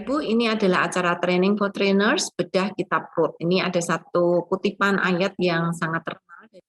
Ibu, ini adalah acara Training for Trainers, bedah kitab Rut. Ini ada satu kutipan ayat yang sangat terkenal dari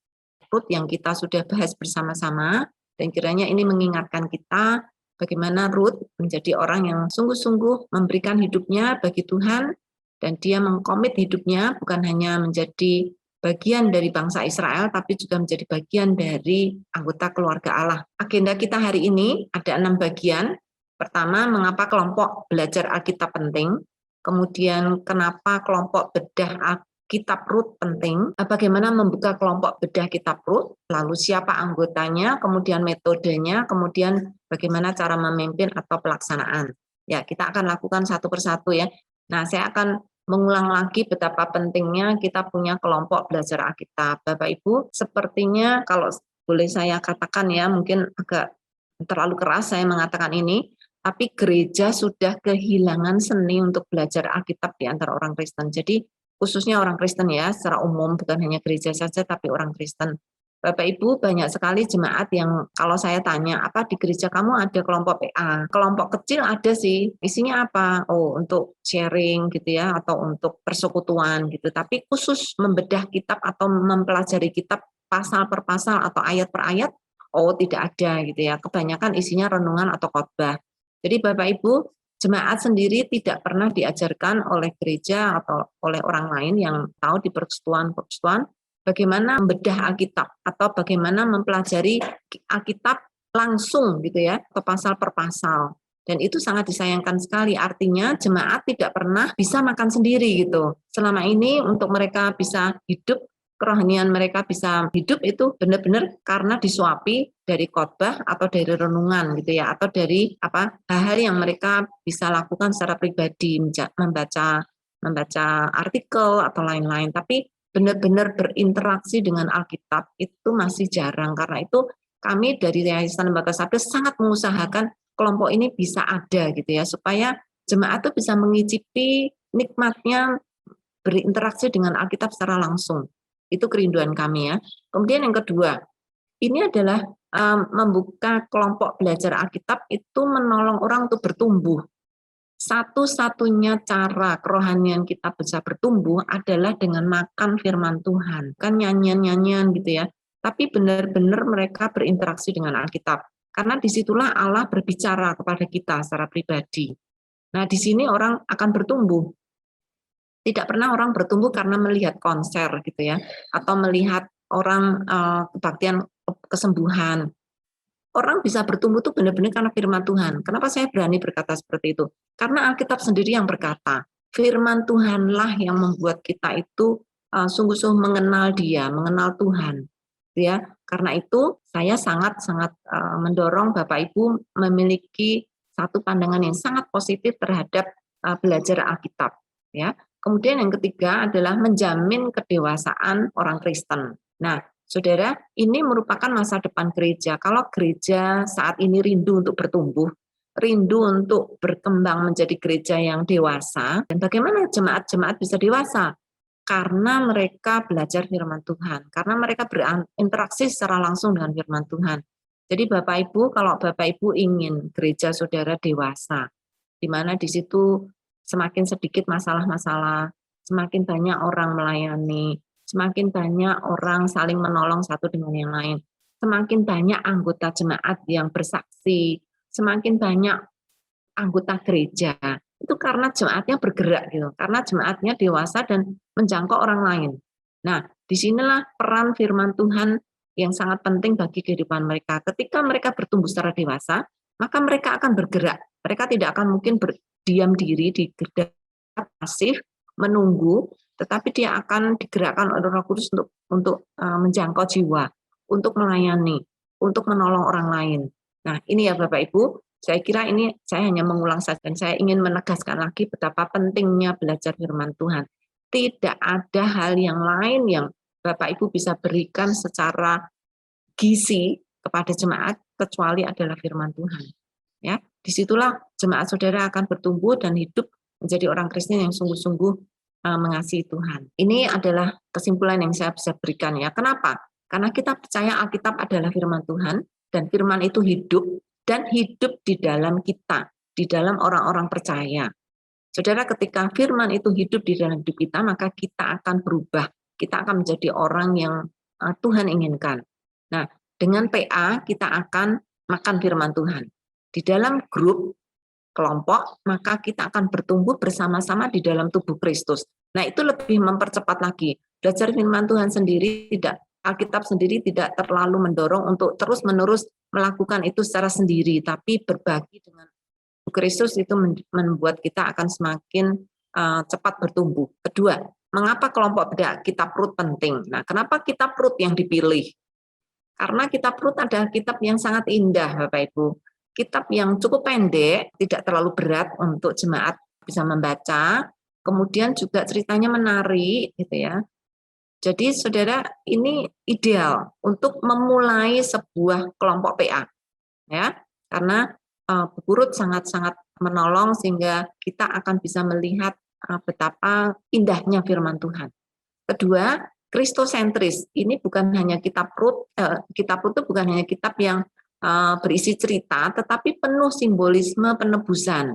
Rut yang kita sudah bahas bersama-sama, dan kiranya ini mengingatkan kita bagaimana Rut menjadi orang yang sungguh-sungguh memberikan hidupnya bagi Tuhan, dan dia mengkomit hidupnya bukan hanya menjadi bagian dari bangsa Israel, tapi juga menjadi bagian dari anggota keluarga Allah. Agenda kita hari ini ada 6 bagian. Pertama, mengapa kelompok belajar Alkitab penting, kemudian kenapa kelompok bedah kitab Rut penting, bagaimana membuka kelompok bedah kitab Rut, lalu siapa anggotanya, kemudian metodenya, kemudian bagaimana cara memimpin atau pelaksanaan. Ya, kita akan lakukan satu persatu ya. Nah, saya akan mengulang lagi betapa pentingnya kita punya kelompok belajar Alkitab. Bapak Ibu, sepertinya kalau boleh saya katakan ya, mungkin agak terlalu keras saya mengatakan ini, tapi gereja sudah kehilangan seni untuk belajar Alkitab di antara orang Kristen. Jadi khususnya orang Kristen ya, secara umum bukan hanya gereja saja tapi orang Kristen. Bapak Ibu, banyak sekali jemaat yang kalau saya tanya, apa di gereja kamu ada kelompok PA? Kelompok kecil ada sih, isinya apa? Oh, untuk sharing gitu ya, atau untuk persekutuan gitu. Tapi khusus membedah kitab atau mempelajari kitab pasal per pasal atau ayat per ayat, oh tidak ada gitu ya. Kebanyakan isinya renungan atau khotbah. Jadi Bapak Ibu, jemaat sendiri tidak pernah diajarkan oleh gereja atau oleh orang lain yang tahu di persekutuan bagaimana membedah Alkitab atau bagaimana mempelajari Alkitab langsung gitu ya, ke pasal per pasal. Dan itu sangat disayangkan sekali, artinya jemaat tidak pernah bisa makan sendiri gitu. Selama ini untuk mereka bisa hidup, kerohanian mereka bisa hidup itu benar-benar karena disuapi dari khotbah atau dari renungan gitu ya, atau dari hal-hal yang mereka bisa lakukan secara pribadi, membaca artikel atau lain-lain. Tapi benar-benar berinteraksi dengan Alkitab itu masih jarang. Karena itu kami dari Yayasan Lembaga Sabda sangat mengusahakan kelompok ini bisa ada gitu ya, supaya jemaat itu bisa mengicipi nikmatnya berinteraksi dengan Alkitab secara langsung. Itu kerinduan kami ya. Kemudian yang kedua, ini adalah membuka kelompok belajar Alkitab itu menolong orang untuk bertumbuh. Satu-satunya cara kerohanian kita bisa bertumbuh adalah dengan makan firman Tuhan. Kan nyanyian-nyanyian gitu ya. Tapi benar-benar mereka berinteraksi dengan Alkitab. Karena disitulah Allah berbicara kepada kita secara pribadi. Nah, di sini orang akan bertumbuh. Tidak pernah orang bertumbuh karena melihat konser gitu ya. Atau melihat orang kebaktian kesembuhan. Orang bisa bertumbuh itu benar-benar karena firman Tuhan. Kenapa saya berani berkata seperti itu? Karena Alkitab sendiri yang berkata, firman Tuhanlah yang membuat kita itu sungguh-sungguh mengenal Dia, mengenal Tuhan. Ya, karena itu saya sangat-sangat mendorong Bapak Ibu memiliki satu pandangan yang sangat positif terhadap belajar Alkitab. Ya, kemudian yang ketiga adalah menjamin kedewasaan orang Kristen. Nah, Saudara, ini merupakan masa depan gereja. Kalau gereja saat ini rindu untuk bertumbuh, rindu untuk berkembang menjadi gereja yang dewasa, dan bagaimana jemaat-jemaat bisa dewasa? Karena mereka belajar firman Tuhan, karena mereka berinteraksi secara langsung dengan firman Tuhan. Jadi Bapak Ibu, kalau Bapak Ibu ingin gereja saudara dewasa, di mana di situ semakin sedikit masalah-masalah, semakin banyak orang melayani, semakin banyak orang saling menolong satu dengan yang lain, semakin banyak anggota jemaat yang bersaksi, semakin banyak anggota gereja, itu karena jemaatnya bergerak gitu, karena jemaatnya dewasa dan menjangkau orang lain. Nah, disinilah peran firman Tuhan yang sangat penting bagi kehidupan mereka. Ketika mereka bertumbuh secara dewasa, maka mereka akan bergerak. Mereka tidak akan mungkin berdiam diri di gerak pasif, menunggu, tetapi dia akan digerakkan oleh Roh Kudus untuk menjangkau jiwa, untuk melayani, untuk menolong orang lain. Nah, ini ya Bapak Ibu, saya kira ini saya hanya mengulang saja dan saya ingin menegaskan lagi betapa pentingnya belajar firman Tuhan. Tidak ada hal yang lain yang Bapak Ibu bisa berikan secara gizi kepada jemaat kecuali adalah firman Tuhan. Ya, disitulah jemaat saudara akan bertumbuh dan hidup menjadi orang Kristen yang sungguh-sungguh mengasihi Tuhan. Ini adalah kesimpulan yang saya bisa berikan ya. Kenapa? Karena kita percaya Alkitab adalah firman Tuhan dan firman itu hidup dan hidup di dalam kita, di dalam orang-orang percaya. Saudara, ketika firman itu hidup di dalam hidup kita, maka kita akan berubah. Kita akan menjadi orang yang Tuhan inginkan. Nah, dengan PA kita akan makan firman Tuhan. Di dalam grup kelompok, maka kita akan bertumbuh bersama-sama di dalam tubuh Kristus. Nah, itu lebih mempercepat lagi. Belajar firman Tuhan sendiri tidak, Alkitab sendiri tidak terlalu mendorong untuk terus-menerus melakukan itu secara sendiri, tapi berbagi dengan Kristus itu membuat kita akan semakin cepat bertumbuh. Kedua, mengapa kelompok bedah kitab Rut penting? Nah, kenapa kitab Rut yang dipilih? Karena kitab Rut adalah kitab yang sangat indah, Bapak Ibu. Kitab yang cukup pendek, tidak terlalu berat untuk jemaat bisa membaca. Kemudian juga ceritanya menarik, gitu ya. Jadi, saudara, ini ideal untuk memulai sebuah kelompok PA, ya, karena buku Rut sangat-sangat menolong sehingga kita akan bisa melihat betapa indahnya firman Tuhan. Kedua, kristosentris. Ini bukan hanya kitab Rut itu bukan hanya kitab yang berisi cerita, tetapi penuh simbolisme penebusan.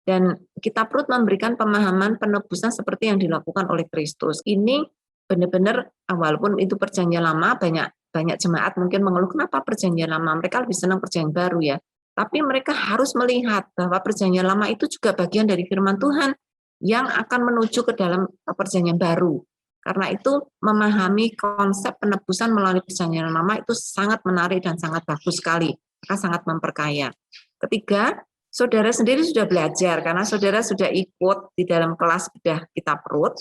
Dan kitab Rut memberikan pemahaman penebusan seperti yang dilakukan oleh Kristus. Ini benar-benar, walaupun itu perjanjian lama, banyak jemaat mungkin mengeluh, kenapa perjanjian lama? Mereka lebih senang perjanjian baru ya. Tapi mereka harus melihat bahwa perjanjian lama itu juga bagian dari firman Tuhan yang akan menuju ke dalam perjanjian baru. Karena itu memahami konsep penebusan melalui perjanjian lama itu sangat menarik dan sangat bagus sekali, maka sangat memperkaya. Ketiga, saudara sendiri sudah belajar karena saudara sudah ikut di dalam kelas bedah kitab Rut.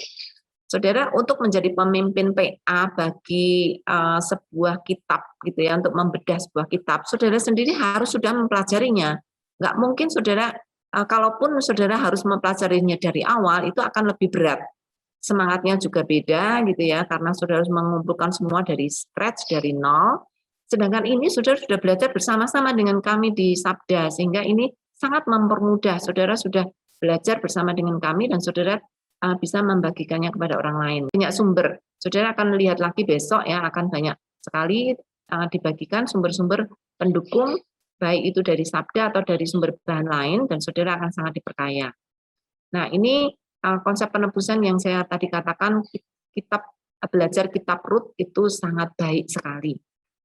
Saudara, untuk menjadi pemimpin PA bagi sebuah kitab gitu ya, untuk membedah sebuah kitab, saudara sendiri harus sudah mempelajarinya. Nggak mungkin saudara, kalaupun saudara harus mempelajarinya dari awal, itu akan lebih berat. Semangatnya juga beda gitu ya, karena saudara harus mengumpulkan semua dari scratch, dari nol. Sedangkan ini saudara sudah belajar bersama-sama dengan kami di Sabda, sehingga ini sangat mempermudah. Saudara sudah belajar bersama dengan kami dan saudara bisa membagikannya kepada orang lain. Banyak sumber. Saudara akan lihat lagi besok ya, akan banyak sekali dibagikan sumber-sumber pendukung, baik itu dari Sabda atau dari sumber bahan lain, dan saudara akan sangat diperkaya. Nah, ini konsep penebusan yang saya tadi katakan, belajar kitab Rut itu sangat baik sekali.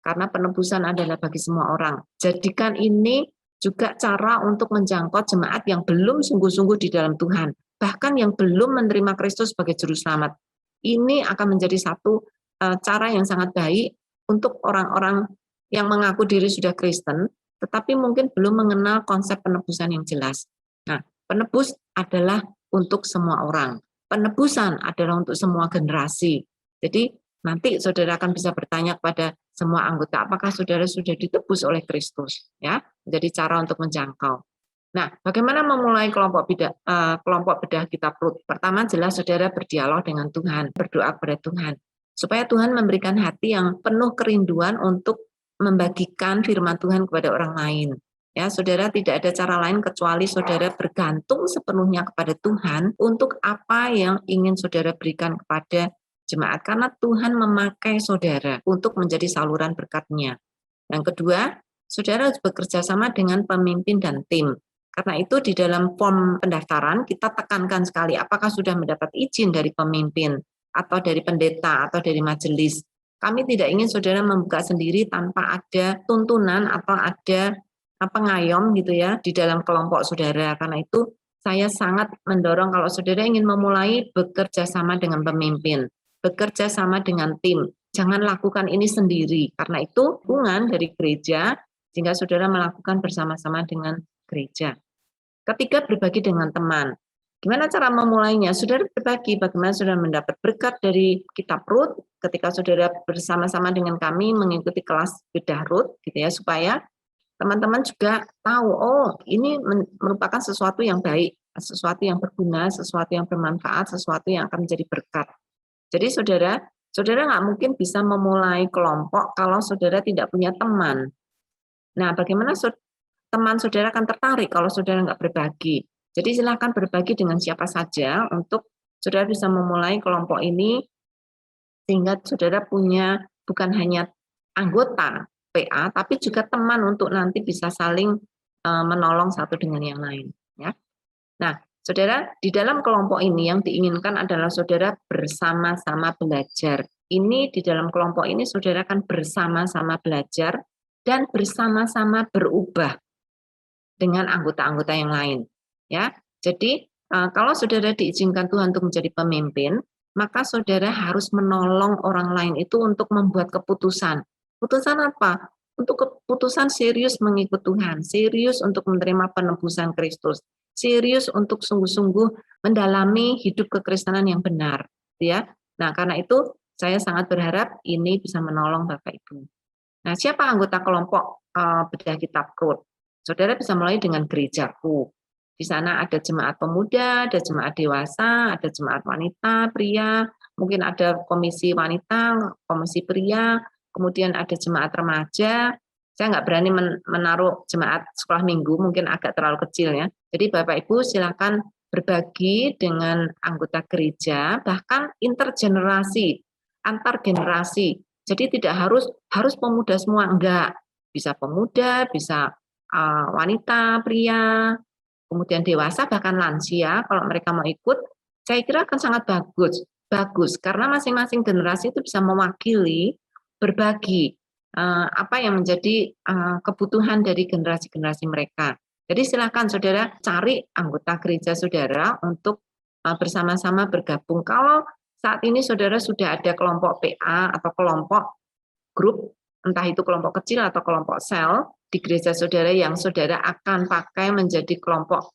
Karena penebusan adalah bagi semua orang. Jadikan ini juga cara untuk menjangkau jemaat yang belum sungguh-sungguh di dalam Tuhan. Bahkan yang belum menerima Kristus sebagai juru selamat. Ini akan menjadi satu cara yang sangat baik untuk orang-orang yang mengaku diri sudah Kristen, tetapi mungkin belum mengenal konsep penebusan yang jelas. Nah, penebus adalah untuk semua orang. Penebusan adalah untuk semua generasi. Jadi nanti saudara akan bisa bertanya kepada semua anggota, apakah saudara sudah ditebus oleh Kristus? Ya, jadi cara untuk menjangkau. Nah, bagaimana memulai kelompok bedah kitab Rut? Pertama, jelas saudara berdialog dengan Tuhan, berdoa kepada Tuhan, supaya Tuhan memberikan hati yang penuh kerinduan untuk membagikan firman Tuhan kepada orang lain. Ya, saudara, tidak ada cara lain kecuali saudara bergantung sepenuhnya kepada Tuhan untuk apa yang ingin saudara berikan kepada jemaat, karena Tuhan memakai saudara untuk menjadi saluran berkat-Nya. Yang kedua, saudara harus bekerja sama dengan pemimpin dan tim. Karena itu di dalam form pendaftaran kita tekankan sekali apakah sudah mendapat izin dari pemimpin atau dari pendeta atau dari majelis. Kami tidak ingin saudara membuka sendiri tanpa ada tuntunan atau ada pengayom gitu ya di dalam kelompok saudara. Karena itu saya sangat mendorong kalau saudara ingin memulai, bekerja sama dengan pemimpin, bekerja sama dengan tim. Jangan lakukan ini sendiri, karena itu dukungan dari gereja sehingga saudara melakukan bersama-sama dengan gereja. Ketiga, berbagi dengan teman. Gimana cara memulainya? Saudara berbagi bagaimana saudara mendapat berkat dari kitab Rut ketika saudara bersama-sama dengan kami mengikuti kelas bedah Rut gitu ya, supaya teman-teman juga tahu, oh ini merupakan sesuatu yang baik, sesuatu yang berguna, sesuatu yang bermanfaat, sesuatu yang akan menjadi berkat. Jadi saudara nggak mungkin bisa memulai kelompok kalau saudara tidak punya teman. Nah, bagaimana teman saudara akan tertarik kalau saudara nggak berbagi. Jadi silakan berbagi dengan siapa saja untuk saudara bisa memulai kelompok ini sehingga saudara punya bukan hanya anggota PA tapi juga teman untuk nanti bisa saling menolong satu dengan yang lain. Ya. Nah, Saudara, di dalam kelompok ini yang diinginkan adalah saudara bersama-sama belajar. Ini di dalam kelompok ini saudara kan bersama-sama belajar dan bersama-sama berubah dengan anggota-anggota yang lain. Ya, jadi kalau saudara diizinkan Tuhan untuk menjadi pemimpin, maka saudara harus menolong orang lain itu untuk membuat keputusan. Keputusan apa? Untuk keputusan serius mengikut Tuhan, serius untuk menerima penebusan Kristus, serius untuk sungguh-sungguh mendalami hidup kekristenan yang benar, ya. Nah, karena itu saya sangat berharap ini bisa menolong Bapak Ibu. Nah, siapa anggota kelompok bedah kitab Rut? Saudara bisa mulai dengan gerejaku. Di sana ada jemaat pemuda, ada jemaat dewasa, ada jemaat wanita, pria, mungkin ada komisi wanita, komisi pria, kemudian ada jemaat remaja. Saya nggak berani menaruh jemaat sekolah minggu, mungkin agak terlalu kecil ya. Jadi Bapak Ibu silakan berbagi dengan anggota gereja, bahkan intergenerasi, antar generasi. Jadi tidak harus pemuda semua, enggak. Bisa pemuda, bisa wanita, pria, kemudian dewasa, bahkan lansia, kalau mereka mau ikut, saya kira akan sangat bagus. Bagus, karena masing-masing generasi itu bisa mewakili, berbagi apa yang menjadi kebutuhan dari generasi-generasi mereka. Jadi silakan saudara cari anggota gereja saudara untuk bersama-sama bergabung. Kalau saat ini saudara sudah ada kelompok PA atau kelompok grup, entah itu kelompok kecil atau kelompok sel di gereja saudara yang saudara akan pakai menjadi kelompok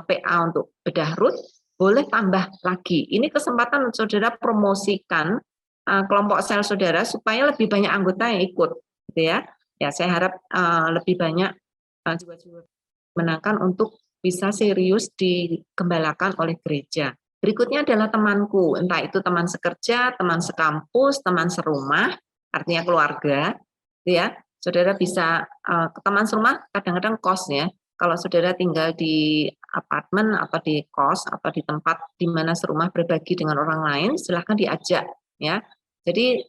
PA untuk bedah Rut, boleh tambah lagi. Ini kesempatan untuk saudara promosikan kelompok sel saudara supaya lebih banyak anggota yang ikut, gitu ya. Ya, saya harap lebih banyak jiwa-jiwa menangkan untuk bisa serius dikembalakan oleh gereja. Berikutnya adalah temanku, entah itu teman sekerja, teman sekampus, teman serumah, artinya keluarga, ya. Saudara bisa teman serumah kadang-kadang kos ya. Kalau saudara tinggal di apartemen atau di kos atau di tempat di mana serumah berbagi dengan orang lain, silahkan diajak ya. Jadi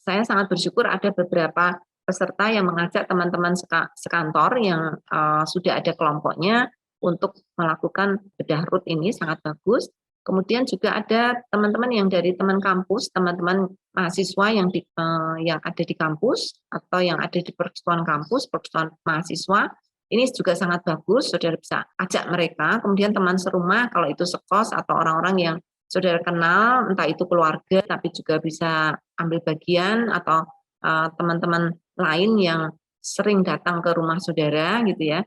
saya sangat bersyukur ada beberapa peserta yang mengajak teman-teman sekantor yang sudah ada kelompoknya untuk melakukan bedah Rut ini, sangat bagus. Kemudian juga ada teman-teman yang dari teman kampus, teman-teman mahasiswa yang ada di kampus atau yang ada di persekutuan kampus, persekutuan mahasiswa. Ini juga sangat bagus, saudara bisa ajak mereka. Kemudian teman serumah, kalau itu sekos atau orang-orang yang saudara kenal, entah itu keluarga, tapi juga bisa ambil bagian atau teman-teman lain yang sering datang ke rumah saudara, gitu ya.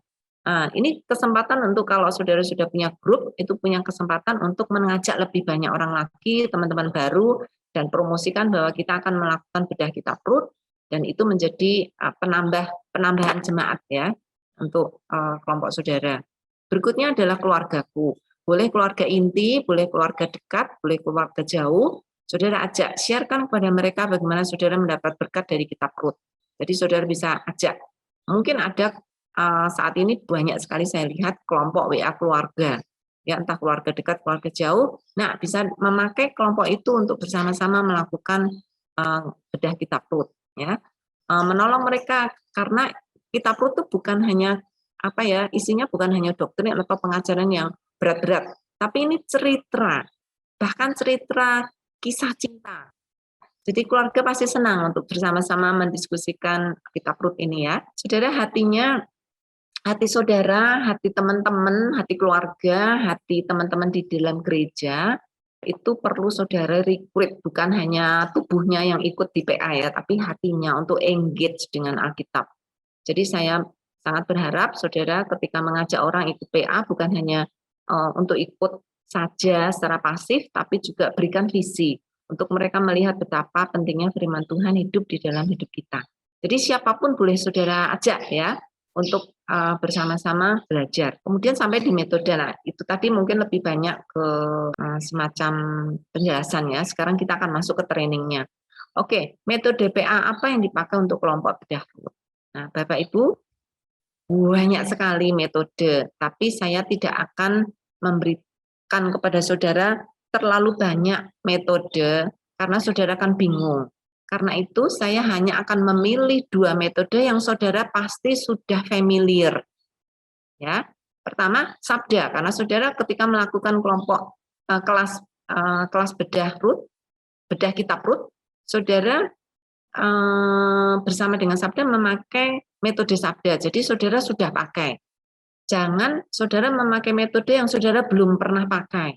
Ini kesempatan untuk kalau saudara sudah punya grup, itu punya kesempatan untuk mengajak lebih banyak orang lagi, teman-teman baru, dan promosikan bahwa kita akan melakukan bedah kitab Rut, dan itu menjadi penambahan jemaat ya untuk kelompok saudara. Berikutnya adalah keluargaku. Boleh keluarga inti, boleh keluarga dekat, boleh keluarga jauh. Saudara ajak, sharekan kepada mereka bagaimana saudara mendapat berkat dari kitab Rut. Jadi saudara bisa ajak. Mungkin ada saat ini banyak sekali saya lihat kelompok WA keluarga, ya entah keluarga dekat, keluarga jauh. Nah, bisa memakai kelompok itu untuk bersama-sama melakukan bedah kitab Rut, ya, menolong mereka karena kitab Rut itu bukan hanya apa ya, isinya bukan hanya doktrin atau pengajaran yang berat-berat, tapi ini cerita, bahkan cerita kisah cinta. Jadi keluarga pasti senang untuk bersama-sama mendiskusikan kitab Rut ini ya. Saudara, hati saudara, hati teman-teman, hati keluarga, hati teman-teman di dalam gereja, itu perlu saudara recruit, bukan hanya tubuhnya yang ikut di PA ya, tapi hatinya untuk engage dengan Alkitab. Jadi saya sangat berharap saudara ketika mengajak orang ikut PA bukan hanya untuk ikut saja secara pasif, tapi juga berikan visi untuk mereka melihat betapa pentingnya firman Tuhan hidup di dalam hidup kita. Jadi siapapun boleh saudara ajak ya, untuk bersama-sama belajar. Kemudian sampai di metode, nah itu tadi mungkin lebih banyak ke semacam penjelasan ya. Sekarang kita akan masuk ke trainingnya. Oke, metode PA apa yang dipakai untuk kelompok bedah Rut? Nah, Bapak Ibu, banyak sekali metode, tapi saya tidak akan memberikan kepada saudara terlalu banyak metode karena saudara akan bingung. Karena itu saya hanya akan memilih 2 metode yang saudara pasti sudah familiar. Ya. Pertama, sabda, karena saudara ketika melakukan kelompok kelas bedah kitab Rut, saudara bersama dengan sabda memakai metode sabda. Jadi saudara sudah pakai. Jangan saudara memakai metode yang saudara belum pernah pakai.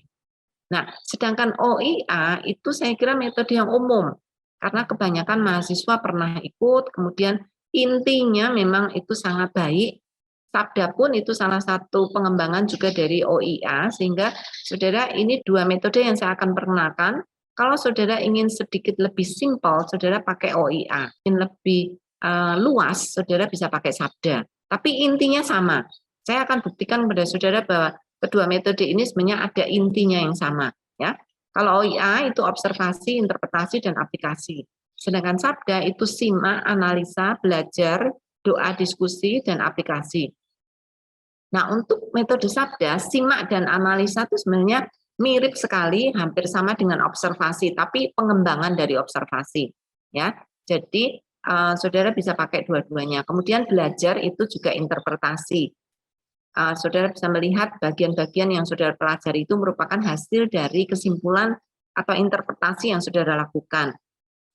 Nah, sedangkan OIA itu saya kira metode yang umum, karena kebanyakan mahasiswa pernah ikut, kemudian intinya memang itu sangat baik. Sabda pun itu salah satu pengembangan juga dari OIA, sehingga saudara ini dua metode yang saya akan perkenalkan. Kalau saudara ingin sedikit lebih simpel, saudara pakai OIA. Ingin lebih luas, saudara bisa pakai sabda. Tapi intinya sama. Saya akan buktikan kepada saudara bahwa kedua metode ini sebenarnya ada intinya yang sama. Ya, kalau OIA itu observasi, interpretasi, dan aplikasi. Sedangkan sabda itu simak, analisa, belajar, doa, diskusi, dan aplikasi. Nah, untuk metode sabda, simak dan analisa itu sebenarnya mirip sekali, hampir sama dengan observasi, tapi pengembangan dari observasi. Ya, jadi saudara bisa pakai dua-duanya. Kemudian belajar itu juga interpretasi. Saudara bisa melihat bagian-bagian yang saudara pelajari itu merupakan hasil dari kesimpulan atau interpretasi yang saudara lakukan.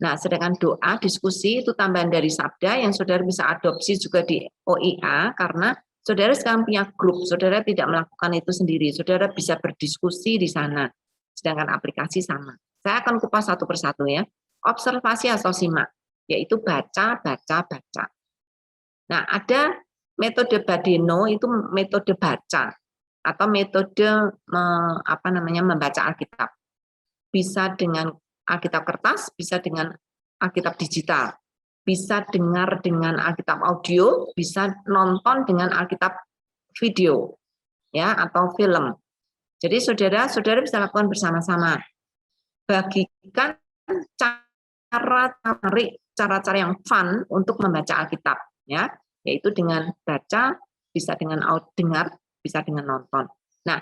Nah, sedangkan doa, diskusi itu tambahan dari sabda yang saudara bisa adopsi juga di OIA, karena saudara sekarang punya grup, saudara tidak melakukan itu sendiri, saudara bisa berdiskusi di sana. Sedangkan aplikasi sama. Saya akan kupas satu persatu ya. Observasi atau simak, yaitu baca, baca, baca. Nah, ada metode Badeno itu metode baca atau metode membaca Alkitab. Bisa dengan Alkitab kertas, bisa dengan Alkitab digital. Bisa dengar dengan Alkitab audio, bisa nonton dengan Alkitab video ya atau film. Jadi saudara bisa lakukan bersama-sama. Bagikan cara-cara yang fun untuk membaca Alkitab ya, yaitu dengan baca, bisa dengan dengar, bisa dengan nonton. Nah,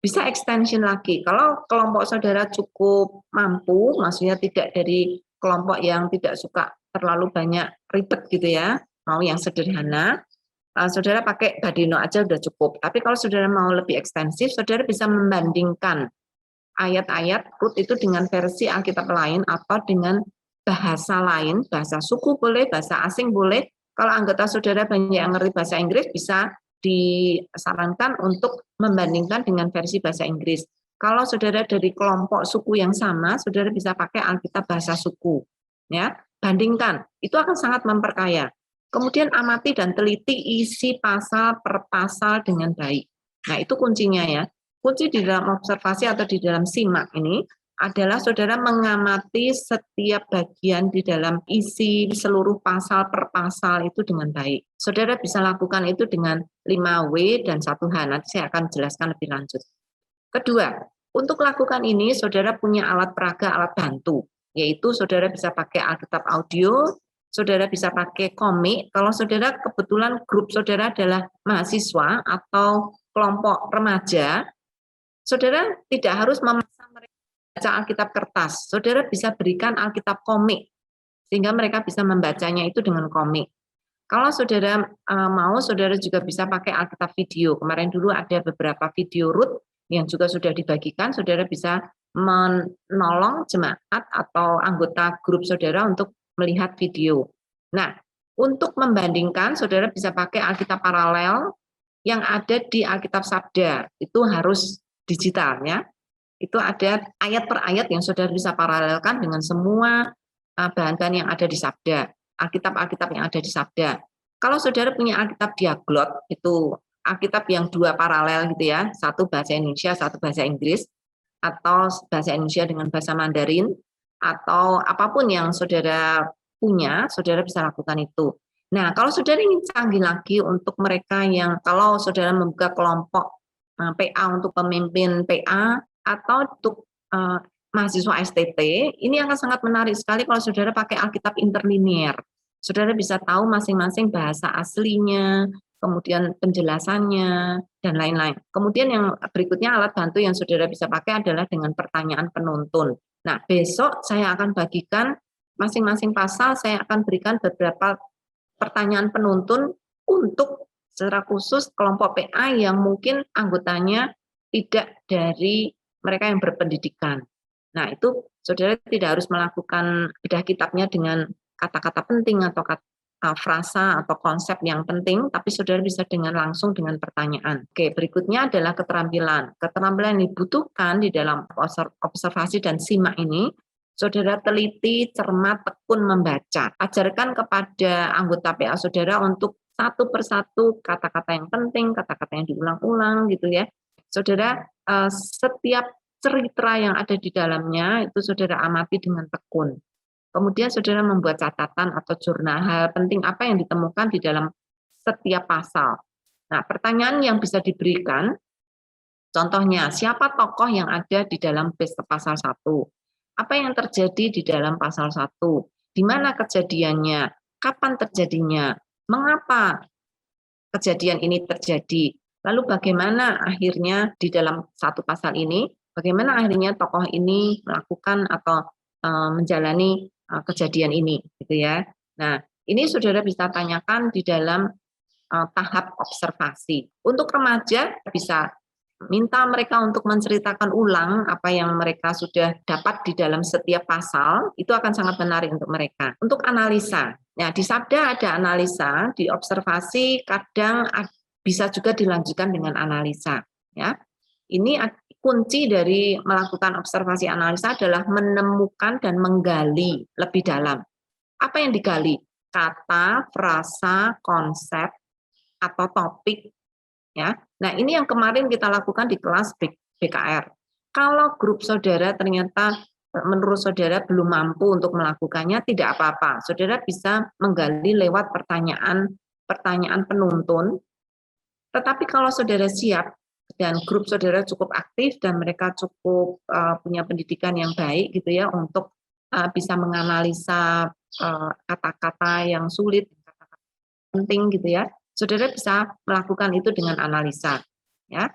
bisa extension lagi. Kalau kelompok saudara cukup mampu, maksudnya tidak dari kelompok yang tidak suka terlalu banyak ribet gitu ya, mau yang sederhana, saudara pakai Badeno aja udah cukup. Tapi kalau saudara mau lebih ekstensif, saudara bisa membandingkan ayat-ayat Rut itu dengan versi Alkitab lain atau dengan bahasa lain, bahasa suku boleh, bahasa asing boleh. Kalau anggota saudara banyak yang ngerti bahasa Inggris, bisa disarankan untuk membandingkan dengan versi bahasa Inggris. Kalau saudara dari kelompok suku yang sama, saudara bisa pakai Alkitab bahasa suku. Ya, bandingkan, itu akan sangat memperkaya. Kemudian amati dan teliti isi pasal per pasal dengan baik. Nah, itu kuncinya ya. Kunci di dalam observasi atau di dalam simak ini adalah saudara mengamati setiap bagian di dalam isi seluruh pasal per pasal itu dengan baik. Saudara bisa lakukan itu dengan 5W dan 1H. Nanti saya akan jelaskan lebih lanjut. Kedua, untuk lakukan ini saudara punya alat peraga, alat bantu, yaitu saudara bisa pakai Alkitab audio, saudara bisa pakai komik. Kalau saudara kebetulan grup saudara adalah mahasiswa atau kelompok remaja, saudara tidak harus memaksa mereka baca Alkitab kertas. Saudara bisa berikan Alkitab komik, sehingga mereka bisa membacanya itu dengan komik. Kalau saudara mau, saudara juga bisa pakai Alkitab video. Kemarin dulu ada beberapa video Rut yang juga sudah dibagikan. Saudara bisa menolong jemaat atau anggota grup saudara untuk melihat video. Nah, untuk membandingkan, saudara bisa pakai Alkitab paralel yang ada di Alkitab Sabda. Itu harus digital ya. Itu ada ayat per ayat yang saudara bisa paralelkan dengan semua bahan-bahan yang ada di Sabda, Alkitab yang ada di Sabda. Kalau saudara punya Alkitab diaglot, itu Alkitab yang dua paralel gitu ya, satu bahasa Indonesia, satu bahasa Inggris, atau bahasa Indonesia dengan bahasa Mandarin, atau apapun yang saudara punya, saudara bisa lakukan itu. Nah, kalau saudara ingin canggih lagi untuk mereka yang, kalau saudara membuka kelompok PA untuk pemimpin PA atau untuk mahasiswa STT, ini akan sangat menarik sekali kalau saudara pakai Alkitab interlinear. Saudara bisa tahu masing-masing bahasa aslinya, kemudian penjelasannya, dan lain-lain. Kemudian yang berikutnya alat bantu yang saudara bisa pakai adalah dengan pertanyaan penuntun. Nah, besok saya akan bagikan masing-masing pasal, saya akan berikan beberapa pertanyaan penuntun untuk secara khusus kelompok PA yang mungkin anggotanya tidak dari mereka yang berpendidikan. Nah, itu saudara tidak harus melakukan bedah kitabnya dengan kata-kata penting atau frasa atau konsep yang penting, tapi saudara bisa dengan langsung dengan pertanyaan. Oke, berikutnya adalah keterampilan. Keterampilan yang dibutuhkan di dalam observasi dan simak ini, saudara teliti, cermat, tekun membaca. Ajarkan kepada anggota PA saudara untuk satu persatu kata-kata yang penting, kata-kata yang diulang-ulang gitu ya. Saudara, setiap cerita yang ada di dalamnya itu saudara amati dengan tekun. Kemudian saudara membuat catatan atau jurnal hal penting apa yang ditemukan di dalam setiap pasal. Nah, pertanyaan yang bisa diberikan, contohnya, siapa tokoh yang ada di dalam pasal 1? Apa yang terjadi di dalam pasal 1? Di mana kejadiannya? Kapan terjadinya? Mengapa kejadian ini terjadi? Lalu bagaimana akhirnya di dalam satu pasal ini, bagaimana akhirnya tokoh ini melakukan atau menjalani kejadian ini, gitu ya. Nah, ini saudara bisa tanyakan di dalam tahap observasi. Untuk remaja bisa minta mereka untuk menceritakan ulang apa yang mereka sudah dapat di dalam setiap pasal, itu akan sangat menarik untuk mereka. Untuk analisa, nah di sabda ada analisa, di observasi kadang bisa juga dilanjutkan dengan analisa. Ya, ini kunci dari melakukan observasi analisa adalah menemukan dan menggali lebih dalam. Apa yang digali? Kata, frasa, konsep, atau topik. Ya. Nah, ini yang kemarin kita lakukan di kelas BKR. Kalau grup saudara ternyata menurut saudara belum mampu untuk melakukannya, tidak apa-apa. Saudara bisa menggali lewat pertanyaan penuntun. Tetapi kalau saudara siap, dan grup saudara cukup aktif dan mereka cukup punya pendidikan yang baik gitu ya untuk bisa menganalisa kata-kata yang sulit, kata-kata penting gitu ya. Saudara bisa melakukan itu dengan analisa ya.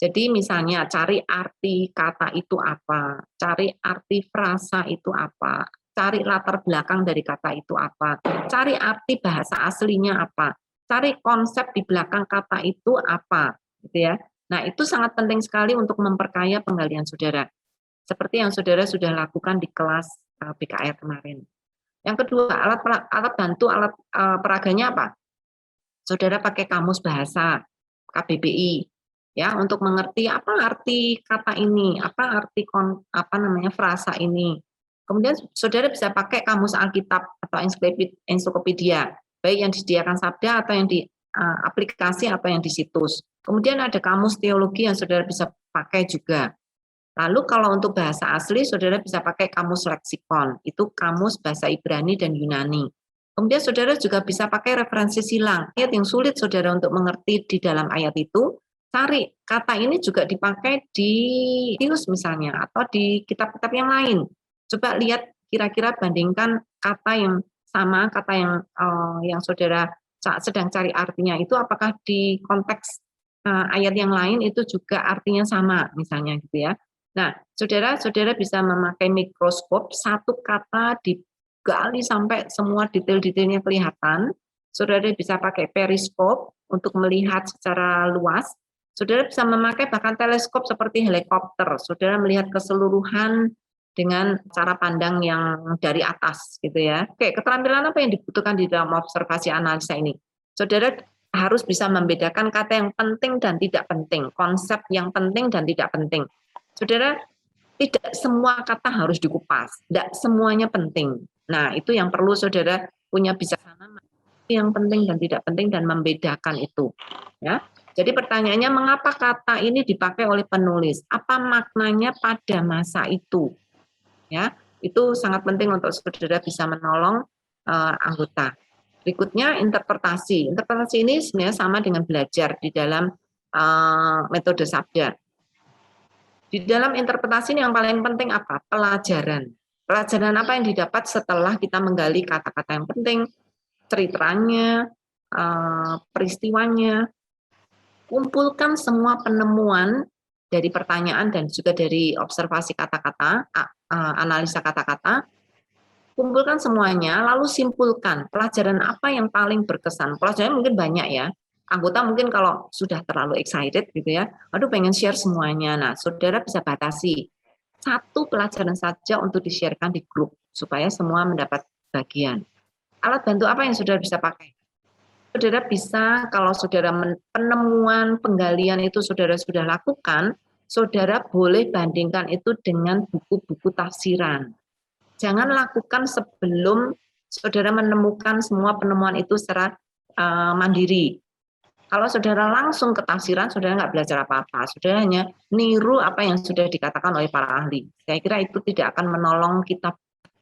Jadi misalnya cari arti kata itu apa, cari arti frasa itu apa, cari latar belakang dari kata itu apa, cari arti bahasa aslinya apa, cari konsep di belakang kata itu apa gitu ya. Nah, itu sangat penting sekali untuk memperkaya penggalian saudara. Seperti yang saudara sudah lakukan di kelas BKR kemarin. Yang kedua, alat bantu, alat peraganya apa? Saudara pakai kamus bahasa, KBBI, ya, untuk mengerti apa arti kata ini, apa arti frasa ini. Kemudian saudara bisa pakai kamus Alkitab atau ensiklopedia, baik yang disediakan sabda atau yang di aplikasi atau yang di situs. Kemudian ada kamus teologi yang saudara bisa pakai juga. Lalu kalau untuk bahasa asli, saudara bisa pakai kamus leksikon. Itu kamus bahasa Ibrani dan Yunani. Kemudian saudara juga bisa pakai referensi silang. Ayat yang sulit saudara untuk mengerti di dalam ayat itu, cari kata ini juga dipakai di Tius misalnya, atau di kitab-kitab yang lain. Coba lihat kira-kira bandingkan kata yang sama, kata yang saudara sedang cari artinya itu apakah di konteks ayat yang lain itu juga artinya sama misalnya gitu ya. Nah, saudara bisa memakai mikroskop, satu kata digali sampai semua detail-detailnya kelihatan. Saudara bisa pakai periskop untuk melihat secara luas. Saudara bisa memakai bahkan teleskop seperti helikopter. Saudara melihat keseluruhan dengan cara pandang yang dari atas gitu ya. Oke, keterampilan apa yang dibutuhkan di dalam observasi analisa ini? Saudara harus bisa membedakan kata yang penting dan tidak penting, konsep yang penting dan tidak penting. Saudara, tidak semua kata harus dikupas, tidak semuanya penting. Nah, itu yang perlu saudara punya bijaksana yang penting dan tidak penting dan membedakan itu. Ya. Jadi pertanyaannya, mengapa kata ini dipakai oleh penulis? Apa maknanya pada masa itu? Ya, itu sangat penting untuk saudara bisa menolong anggota. Berikutnya interpretasi. Interpretasi ini sebenarnya sama dengan belajar di dalam metode sabda. Di dalam interpretasi ini yang paling penting apa? Pelajaran. Pelajaran apa yang didapat setelah kita menggali kata-kata yang penting, ceritanya, peristiwanya. Kumpulkan semua penemuan dari pertanyaan dan juga dari observasi kata-kata, analisa kata-kata, kumpulkan semuanya, lalu simpulkan pelajaran apa yang paling berkesan. Pelajaran mungkin banyak ya, Anggota mungkin kalau sudah terlalu excited gitu ya, aduh pengen share semuanya. Nah, saudara bisa batasi satu pelajaran saja untuk di-sharekan di grup supaya semua mendapat bagian. Alat bantu apa yang saudara bisa pakai? Saudara bisa, kalau saudara penemuan penggalian itu saudara sudah lakukan, saudara boleh bandingkan itu dengan buku-buku tafsiran. Jangan lakukan sebelum saudara menemukan semua penemuan itu secara mandiri. Kalau saudara langsung ke tafsiran, saudara nggak belajar apa-apa. Saudara hanya niru apa yang sudah dikatakan oleh para ahli. Saya kira itu tidak akan menolong kita,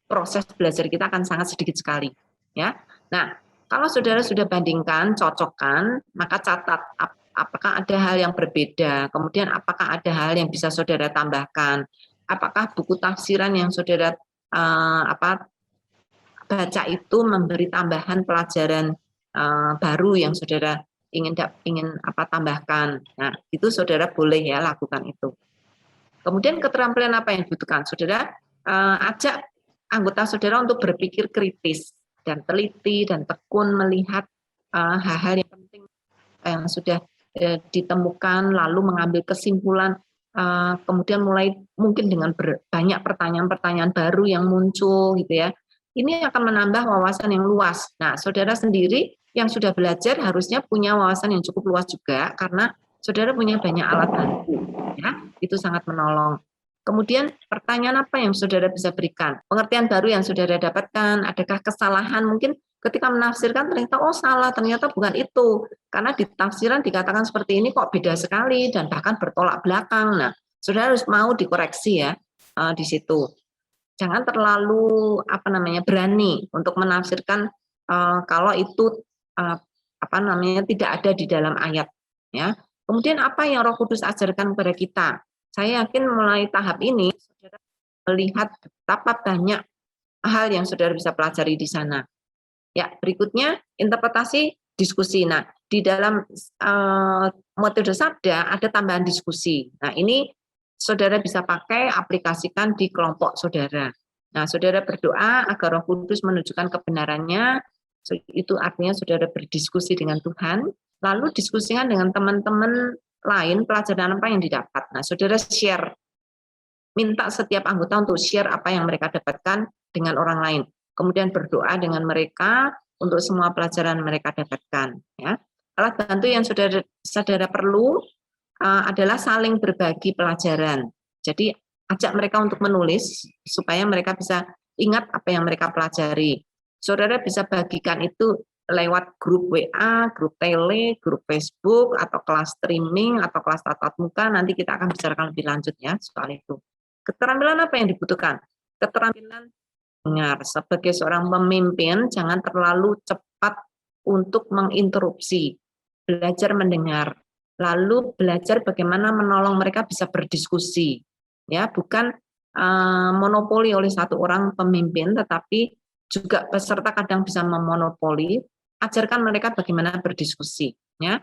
proses belajar kita akan sangat sedikit sekali. Ya. Nah, kalau saudara sudah bandingkan, cocokkan, maka catat apakah ada hal yang berbeda, kemudian apakah ada hal yang bisa saudara tambahkan, apakah buku tafsiran yang saudara baca itu memberi tambahan pelajaran baru yang saudara ingin tambahkan. Nah, itu saudara boleh ya lakukan itu. Kemudian keterampilan apa yang dibutuhkan? Saudara ajak anggota saudara untuk berpikir kritis dan teliti dan tekun melihat hal-hal yang penting yang sudah ditemukan, lalu mengambil kesimpulan, kemudian mulai mungkin dengan banyak pertanyaan-pertanyaan baru yang muncul gitu ya. Ini akan menambah wawasan yang luas. Nah, saudara sendiri yang sudah belajar harusnya punya wawasan yang cukup luas juga karena saudara punya banyak alat bantu. Ya, itu sangat menolong. Kemudian pertanyaan apa yang saudara bisa berikan? Pengertian baru yang saudara dapatkan, adakah kesalahan? Mungkin ketika menafsirkan ternyata oh salah, ternyata bukan itu. Karena di tafsiran dikatakan seperti ini kok beda sekali dan bahkan bertolak belakang. Nah, saudara harus mau dikoreksi ya di situ. Jangan terlalu berani untuk menafsirkan kalau itu tidak ada di dalam ayat ya. Kemudian apa yang Roh Kudus ajarkan kepada kita? Saya yakin mulai tahap ini saudara melihat betapa banyak hal yang saudara bisa pelajari di sana. Ya, berikutnya interpretasi diskusi. Nah, di dalam metode sabda ada tambahan diskusi. Nah, ini saudara bisa pakai, aplikasikan di kelompok saudara. Nah, saudara berdoa agar Roh Kudus menunjukkan kebenarannya. Itu artinya saudara berdiskusi dengan Tuhan, lalu diskusikan dengan teman-teman lain pelajaran apa yang didapat. Nah, saudara share, minta setiap anggota untuk share apa yang mereka dapatkan dengan orang lain. Kemudian berdoa dengan mereka untuk semua pelajaran mereka dapatkan. Ya. Alat bantu yang saudara perlu adalah saling berbagi pelajaran. Jadi ajak mereka untuk menulis supaya mereka bisa ingat apa yang mereka pelajari. Saudara bisa bagikan itu lewat grup WA, grup tele, grup Facebook, atau kelas streaming, atau kelas tatap muka. Nanti kita akan bicarakan lebih lanjut ya soal itu. Keterampilan apa yang dibutuhkan? Keterampilan dengar. Sebagai seorang pemimpin, jangan terlalu cepat untuk menginterupsi. Belajar mendengar. Lalu belajar bagaimana menolong mereka bisa berdiskusi. Ya, bukan monopoli oleh satu orang pemimpin, tetapi juga peserta kadang bisa memonopoli. Ajarkan mereka bagaimana berdiskusi. Ya.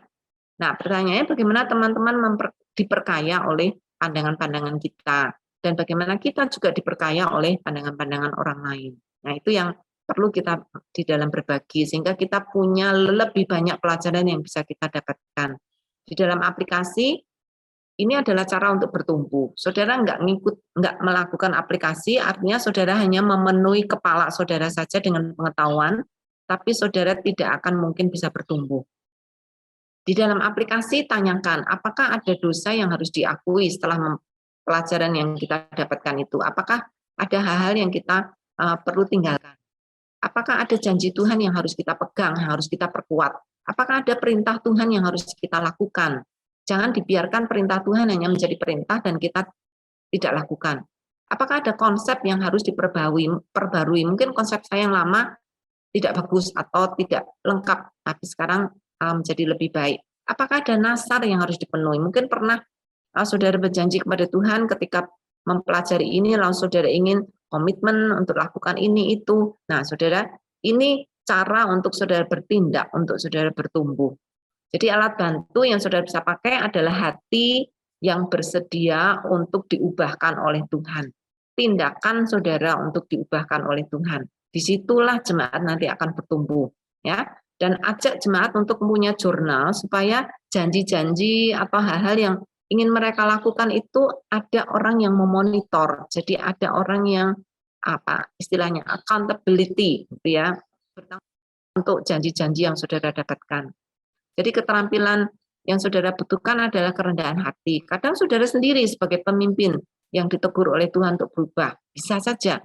Nah, pertanyaannya bagaimana teman-teman diperkaya oleh pandangan-pandangan kita. Dan bagaimana kita juga diperkaya oleh pandangan-pandangan orang lain. Nah, itu yang perlu kita di dalam berbagi, sehingga kita punya lebih banyak pelajaran yang bisa kita dapatkan. Di dalam aplikasi, ini adalah cara untuk bertumbuh. Saudara nggak melakukan aplikasi, artinya saudara hanya memenuhi kepala saudara saja dengan pengetahuan, tapi saudara tidak akan mungkin bisa bertumbuh. Di dalam aplikasi, tanyakan, apakah ada dosa yang harus diakui setelah pelajaran yang kita dapatkan itu? Apakah ada hal-hal yang kita perlu tinggalkan? Apakah ada janji Tuhan yang harus kita pegang, yang harus kita perkuat? Apakah ada perintah Tuhan yang harus kita lakukan? Jangan dibiarkan perintah Tuhan hanya menjadi perintah dan kita tidak lakukan. Apakah ada konsep yang harus diperbarui? Mungkin konsep saya yang lama tidak bagus atau tidak lengkap, tapi sekarang menjadi lebih baik. Apakah ada nasar yang harus dipenuhi? Mungkin pernah saudara berjanji kepada Tuhan ketika mempelajari ini, lalu saudara ingin komitmen untuk lakukan ini itu. Nah, saudara, ini cara untuk saudara bertindak, untuk saudara bertumbuh. Jadi alat bantu yang saudara bisa pakai adalah hati yang bersedia untuk diubahkan oleh Tuhan. Tindakan saudara untuk diubahkan oleh Tuhan. Disitulah jemaat nanti akan bertumbuh. Ya, Dan ajak jemaat untuk punya jurnal supaya janji-janji atau hal-hal yang ingin mereka lakukan itu ada orang yang memonitor. Jadi ada orang yang apa istilahnya accountability gitu ya, untuk janji-janji yang saudara dapatkan. Jadi keterampilan yang saudara butuhkan adalah kerendahan hati. Kadang saudara sendiri sebagai pemimpin yang ditegur oleh Tuhan untuk berubah, bisa saja.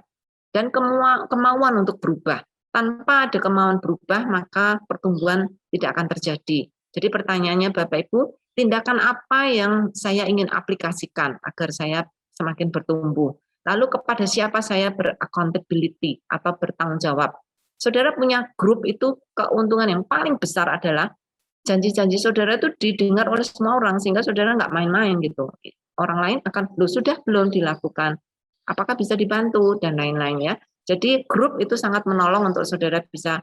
Dan kemauan untuk berubah. Tanpa ada kemauan berubah, maka pertumbuhan tidak akan terjadi. Jadi pertanyaannya Bapak Ibu, tindakan apa yang saya ingin aplikasikan agar saya semakin bertumbuh? Lalu kepada siapa saya beraccountability atau bertanggung jawab? Saudara punya grup itu keuntungan yang paling besar adalah janji-janji saudara itu didengar oleh semua orang sehingga saudara nggak main-main gitu. Orang lain akan, loh sudah belum dilakukan, apakah bisa dibantu dan lain-lain ya. Jadi grup itu sangat menolong untuk saudara bisa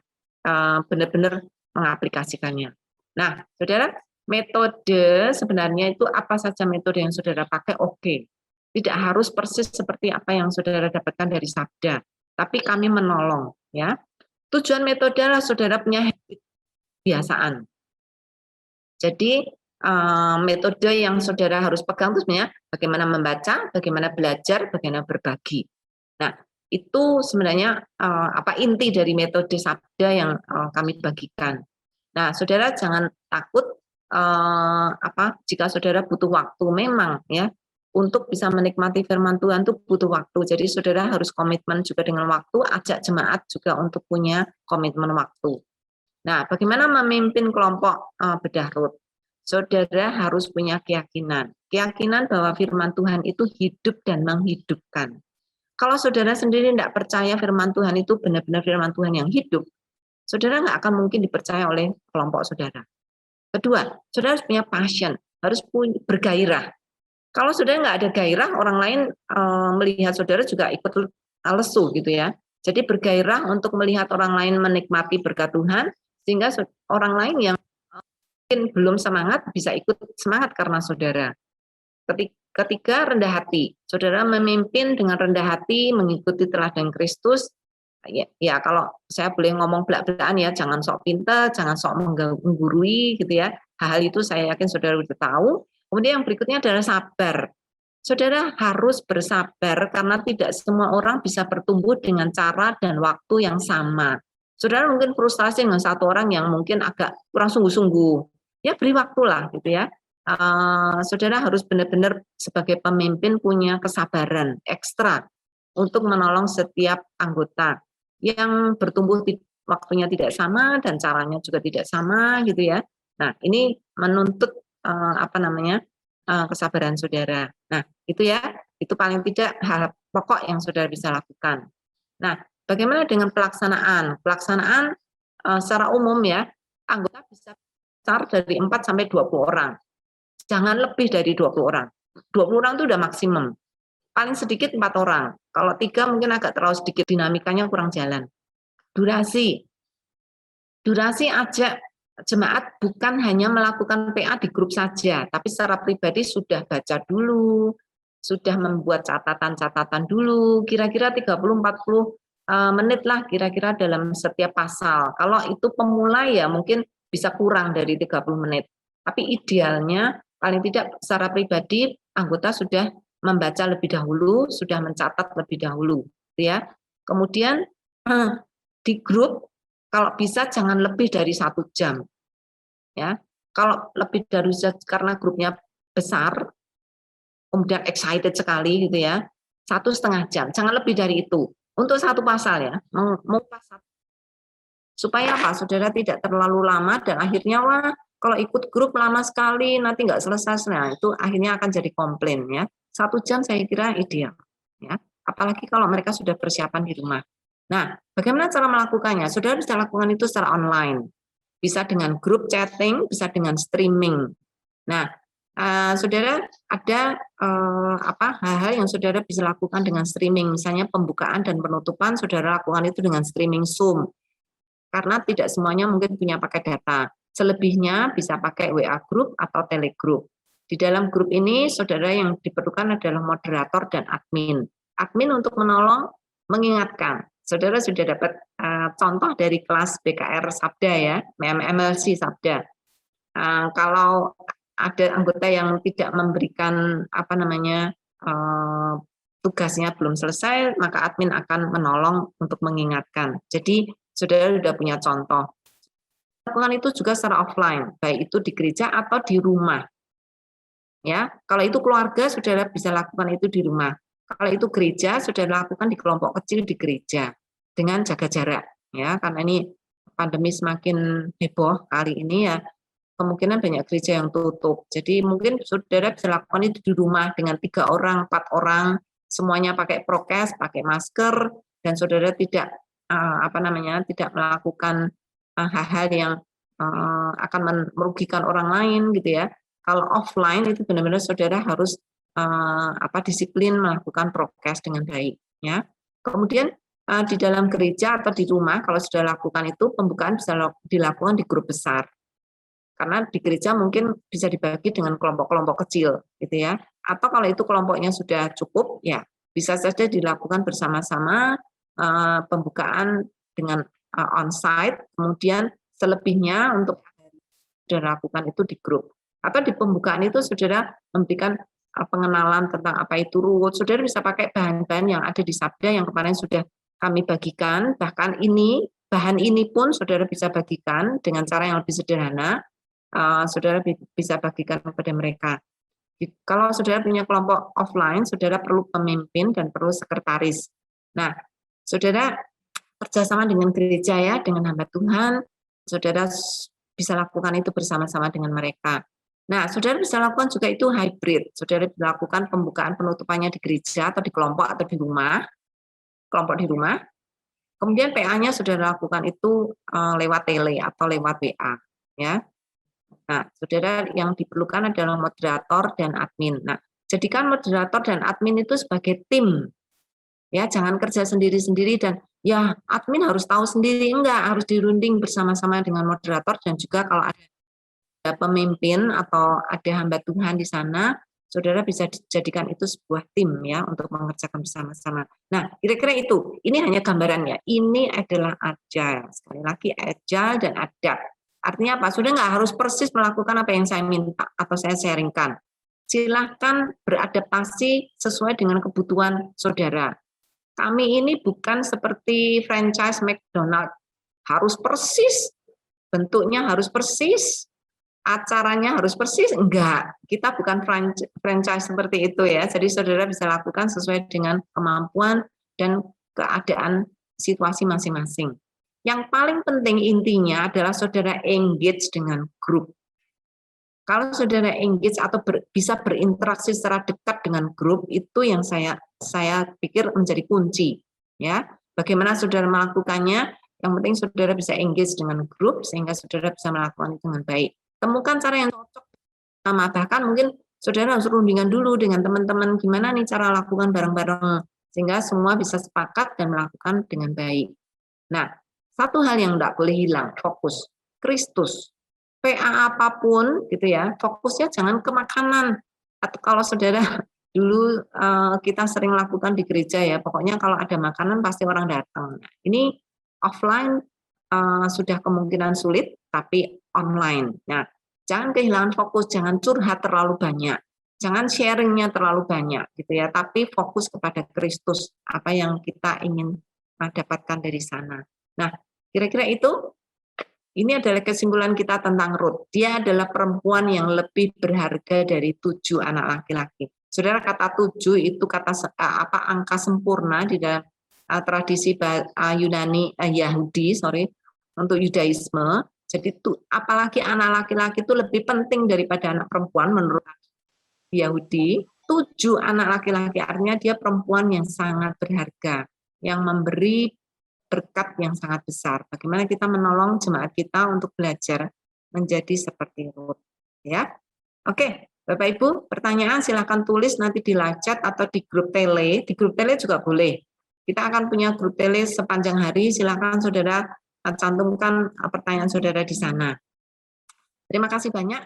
benar-benar mengaplikasikannya. Nah, saudara, metode sebenarnya itu apa saja metode yang saudara pakai oke. Tidak harus persis seperti apa yang saudara dapatkan dari sabda, tapi kami menolong ya. Tujuan metode adalah saudara punya habit kebiasaan. Jadi metode yang saudara harus pegang itu sebenarnya bagaimana membaca, bagaimana belajar, bagaimana berbagi. Nah, itu sebenarnya apa inti dari metode sabda yang kami bagikan. Nah, saudara jangan takut jika saudara butuh waktu memang ya untuk bisa menikmati firman Tuhan itu butuh waktu. Jadi saudara harus komitmen juga dengan waktu, ajak jemaat juga untuk punya komitmen waktu. Nah, bagaimana memimpin kelompok bedah Ruth? Saudara harus punya keyakinan bahwa firman Tuhan itu hidup dan menghidupkan. Kalau saudara sendiri tidak percaya firman Tuhan itu benar-benar firman Tuhan yang hidup, saudara nggak akan mungkin dipercaya oleh kelompok saudara. Kedua, saudara harus punya passion, harus bergairah. Kalau saudara nggak ada gairah, orang lain melihat saudara juga ikut lesu gitu ya. Jadi bergairah untuk melihat orang lain menikmati berkat Tuhan, sehingga orang lain yang mungkin belum semangat bisa ikut semangat karena saudara. Ketiga, rendah hati. Saudara memimpin dengan rendah hati, mengikuti teladan Kristus. Ya kalau saya boleh ngomong belak-belakan ya, jangan sok pintar, jangan sok menggurui gitu ya. Hal-hal itu saya yakin saudara sudah tahu. Kemudian yang berikutnya adalah sabar. Saudara harus bersabar karena tidak semua orang bisa bertumbuh dengan cara dan waktu yang sama. Saudara mungkin frustasi dengan satu orang yang mungkin agak kurang sungguh-sungguh. Ya beri waktulah gitu ya. Saudara harus benar-benar sebagai pemimpin punya kesabaran ekstra untuk menolong setiap anggota yang bertumbuh waktunya tidak sama dan caranya juga tidak sama gitu ya. Nah ini menuntut kesabaran saudara. Nah itu ya, itu paling tidak hal pokok yang saudara bisa lakukan. Nah bagaimana dengan pelaksanaan? Pelaksanaan secara umum ya, anggota bisa besar dari 4 sampai 20 orang. Jangan lebih dari 20 orang. 20 orang itu udah maksimum. Paling sedikit 4 orang. Kalau 3 mungkin agak terlalu sedikit, dinamikanya kurang jalan. Durasi ajak jemaat bukan hanya melakukan PA di grup saja, tapi secara pribadi sudah baca dulu, sudah membuat catatan-catatan dulu, kira-kira 30-40 menit lah kira-kira dalam setiap pasal. Kalau itu pemula ya mungkin bisa kurang dari 30 menit. Tapi idealnya paling tidak secara pribadi anggota sudah membaca lebih dahulu, sudah mencatat lebih dahulu, ya. Kemudian di grup kalau bisa jangan lebih dari 1 jam, ya. Kalau lebih dari karena grupnya besar, kemudian excited sekali gitu ya, 1,5 jam, jangan lebih dari itu untuk 1 pasal ya, mengupas supaya apa? Saudara tidak terlalu lama dan akhirnya wah kalau ikut grup lama sekali nanti nggak selesai, nah itu akhirnya akan jadi komplain ya. 1 jam saya kira ideal ya, apalagi kalau mereka sudah persiapan di rumah. Nah, bagaimana cara melakukannya? Saudara bisa lakukan itu secara online, bisa dengan grup chatting, bisa dengan streaming. Nah, saudara ada hal-hal yang saudara bisa lakukan dengan streaming, misalnya pembukaan dan penutupan saudara lakukan itu dengan streaming Zoom, karena tidak semuanya mungkin punya paket data. Selebihnya bisa pakai WA group atau telegroup. Di dalam grup ini, saudara yang diperlukan adalah moderator dan admin. Admin untuk menolong, mengingatkan. Saudara sudah dapat contoh dari kelas BKR Sabda ya, MLC Sabda. Kalau ada anggota yang tidak memberikan tugasnya belum selesai, maka admin akan menolong untuk mengingatkan. Jadi saudara sudah punya contoh. Lakukan itu juga secara offline, baik itu di gereja atau di rumah. Ya, kalau itu keluarga, saudara bisa lakukan itu di rumah. Kalau itu gereja, saudara lakukan di kelompok kecil di gereja dengan jaga jarak. Ya, karena ini pandemi semakin heboh kali ini ya, kemungkinan banyak gereja yang tutup. Jadi mungkin saudara bisa lakukan itu di rumah dengan 3 orang, 4 orang, semuanya pakai prokes, pakai masker, dan saudara tidak tidak melakukan hal-hal yang akan merugikan orang lain gitu ya. Kalau offline itu benar-benar saudara harus disiplin melakukan prokes dengan baik ya. Kemudian di dalam gereja atau di rumah kalau sudah lakukan itu, pembukaan bisa dilakukan di grup besar. Karena di gereja mungkin bisa dibagi dengan kelompok-kelompok kecil gitu ya. Atau kalau itu kelompoknya sudah cukup ya bisa saja dilakukan bersama-sama pembukaan dengan on-site, kemudian selebihnya untuk saudara lakukan itu di grup. Atau di pembukaan itu saudara memberikan pengenalan tentang apa itu root. Saudara bisa pakai bahan-bahan yang ada di Sabda yang kemarin sudah kami bagikan, bahkan bahan ini pun saudara bisa bagikan dengan cara yang lebih sederhana. Saudara bisa bagikan kepada mereka. Kalau saudara punya kelompok offline, saudara perlu pemimpin dan perlu sekretaris. Nah, saudara kerjasama dengan gereja ya, dengan hamba Tuhan, saudara bisa lakukan itu bersama-sama dengan mereka. Nah, saudara bisa lakukan juga itu hybrid. Saudara bisa lakukan pembukaan penutupannya di gereja atau di kelompok atau di rumah, kelompok di rumah. Kemudian PA-nya saudara lakukan itu lewat tele atau lewat WA, ya. Nah, saudara yang diperlukan adalah moderator dan admin. Nah, jadikan moderator dan admin itu sebagai tim. Ya, jangan kerja sendiri-sendiri dan ya admin harus tahu sendiri, enggak, harus dirunding bersama-sama dengan moderator dan juga kalau ada pemimpin atau ada hamba Tuhan di sana, saudara bisa dijadikan itu sebuah tim ya untuk mengerjakan bersama-sama. Nah, kira-kira itu. Ini hanya gambarannya. Ini adalah agile. Sekali lagi agile dan adapt. Artinya apa? Sudah nggak harus persis melakukan apa yang saya minta atau saya sharingkan. Silahkan beradaptasi sesuai dengan kebutuhan saudara. Kami ini bukan seperti franchise McDonald. Harus persis, bentuknya harus persis, acaranya harus persis. Enggak, kita bukan franchise seperti itu ya. Jadi saudara bisa lakukan sesuai dengan kemampuan dan keadaan situasi masing-masing. Yang paling penting intinya adalah saudara engage dengan grup. Kalau saudara engage atau bisa berinteraksi secara dekat dengan grup, itu yang saya pikir menjadi kunci. Ya, bagaimana saudara melakukannya? Yang penting saudara bisa engage dengan grup sehingga saudara bisa melakukan itu dengan baik. Temukan cara yang cocok sama, bahkan mungkin saudara harus rundingan dulu dengan teman-teman gimana nih cara lakukan bareng-bareng sehingga semua bisa sepakat dan melakukan dengan baik. Nah, satu hal yang tidak boleh hilang, fokus. Kristus. PA apapun gitu ya, fokusnya jangan ke makanan. Atau kalau saudara dulu kita sering lakukan di gereja ya, pokoknya kalau ada makanan pasti orang datang. Nah, ini offline sudah kemungkinan sulit, tapi online. Nah, jangan kehilangan fokus, jangan curhat terlalu banyak, jangan sharingnya terlalu banyak gitu ya, tapi fokus kepada Kristus, apa yang kita ingin dapatkan dari sana. Nah, kira-kira itu, ini adalah kesimpulan kita tentang Ruth. Dia adalah perempuan yang lebih berharga dari 7 anak laki-laki. Saudara, kata 7 itu kata angka sempurna di dalam tradisi Yunani Yahudi, untuk Yudaisme. Jadi apalagi anak laki-laki itu lebih penting daripada anak perempuan menurut Yahudi. 7 anak laki-laki artinya dia perempuan yang sangat berharga, yang memberi berkat yang sangat besar. Bagaimana kita menolong jemaat kita untuk belajar menjadi seperti Ruth, ya. Oke, Bapak Ibu, pertanyaan silakan tulis nanti di live chat atau di grup tele. Di grup tele juga boleh. Kita akan punya grup tele sepanjang hari. Silakan saudara cantumkan pertanyaan saudara di sana. Terima kasih banyak.